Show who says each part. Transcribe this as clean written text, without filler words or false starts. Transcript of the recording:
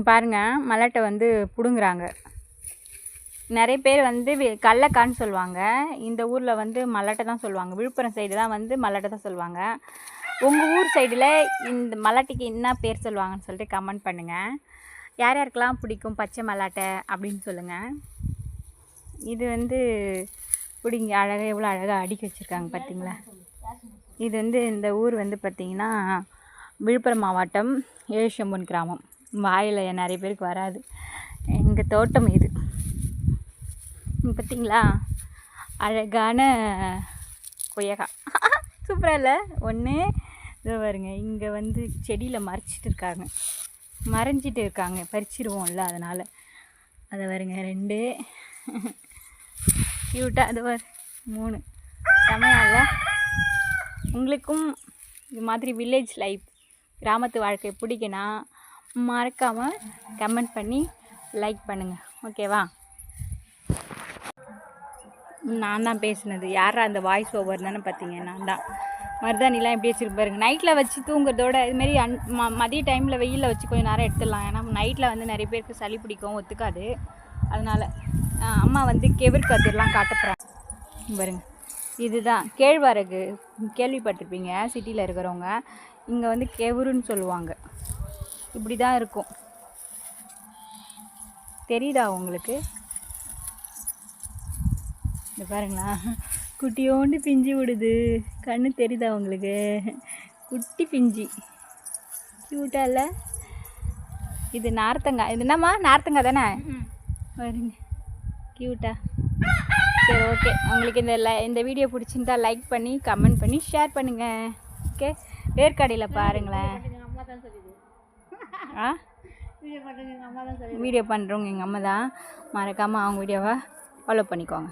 Speaker 1: பாருங்கள், மல்லாட்டை வந்து பிடுங்குறாங்க. நிறைய பேர் வந்து கடலக்கான்னு சொல்லுவாங்க. இந்த ஊரில் வந்து மல்லாட்டை தான் சொல்லுவாங்க. விழுப்புரம் சைடு தான் வந்து மல்லாட்டை தான் சொல்லுவாங்க. உங்கள் ஊர் சைடில் இந்த மல்லாட்டைக்கு என்ன பேர் சொல்லுவாங்கன்னு சொல்லிட்டு கமெண்ட் பண்ணுங்கள். யார் யாருக்கெல்லாம் பிடிக்கும் பச்சை மல்லாட்டை அப்படின்னு சொல்லுங்கள். இது வந்து பிடிங்க அழகாக எவ்வளோ அழகாக அடுக்கி வச்சுருக்காங்க பார்த்தீங்களா. இது வந்து இந்த ஊர் வந்து பார்த்திங்கன்னா விழுப்புரம் மாவட்டம் ஏழுசெம்பூன் கிராமம். வாயில் நிறைய பேருக்கு வராது. எங்கள் தோட்டம் இது பார்த்திங்களா. அழகான கொய்யக்காய் சூப்பராக இல்லை ஒன்று. இதோ பாருங்க, இங்கே வந்து செடியில் மறைஞ்சிட்டு இருக்காங்க. பறிச்சிடுவோம்ல, அதனால் அதை வருங்க 2 க்யூட்டாக. அது ஒரு 3 செமையால. உங்களுக்கும் இது மாதிரி வில்லேஜ் லைஃப் கிராமத்து வாழ்க்கை பிடிக்குன்னா மறக்காமல் கமெண்ட் பண்ணி லைக் பண்ணுங்கள். ஓகேவா. நான் தான் பேசுனது. யாரா அந்த வாய்ஸ் ஓவர் தானே பார்த்தீங்க. நான் தான். மருதாணிலாம் எப்படி வச்சுருக்கு பாருங்க. நைட்டில் வச்சு தூங்குறதோட இதுமாரி மதிய டைமில் வெயிலில் வச்சு கொஞ்சம் நேரம் எடுத்துடலாம். ஏன்னா நைட்டில் வந்து நிறைய பேருக்கு சளி பிடிக்கும், ஒத்துக்காது. அதனால் அம்மா வந்து கெவுர் கதிரெலாம் காட்டப்படுறாங்க பாருங்க. இதுதான் கேழ்வரகு, கேள்விப்பட்டிருப்பீங்க சிட்டியில் இருக்கிறவங்க. இங்கே வந்து கெவுருன்னு சொல்லுவாங்க. இப்படி தான் இருக்கும். தெரியுதா உங்களுக்கு? இந்த பாருங்களா, குட்டியோண்டு பிஞ்சு விடுது. கண்ணு தெரியுதா உங்களுக்கு? குட்டி பிஞ்சு க்யூட்டா இல்லை? இது நார்த்தங்காய். இது என்னம்மா நார்த்தங்காய் தானே? வருங்க க்யூட்டா. சரி, ஓகே. உங்களுக்கு இந்த வீடியோ பிடிச்சிருந்தா லைக் பண்ணி கமெண்ட் பண்ணி ஷேர் பண்ணுங்கள். ஓகே. வேர்க்கடையில் பாருங்களேன். வீடியோ பண்ணுறவங்க எங்கள் அம்மா தான். மறக்காமல் அவங்க வீடியோவை ஃபாலோ பண்ணிக்கோங்க.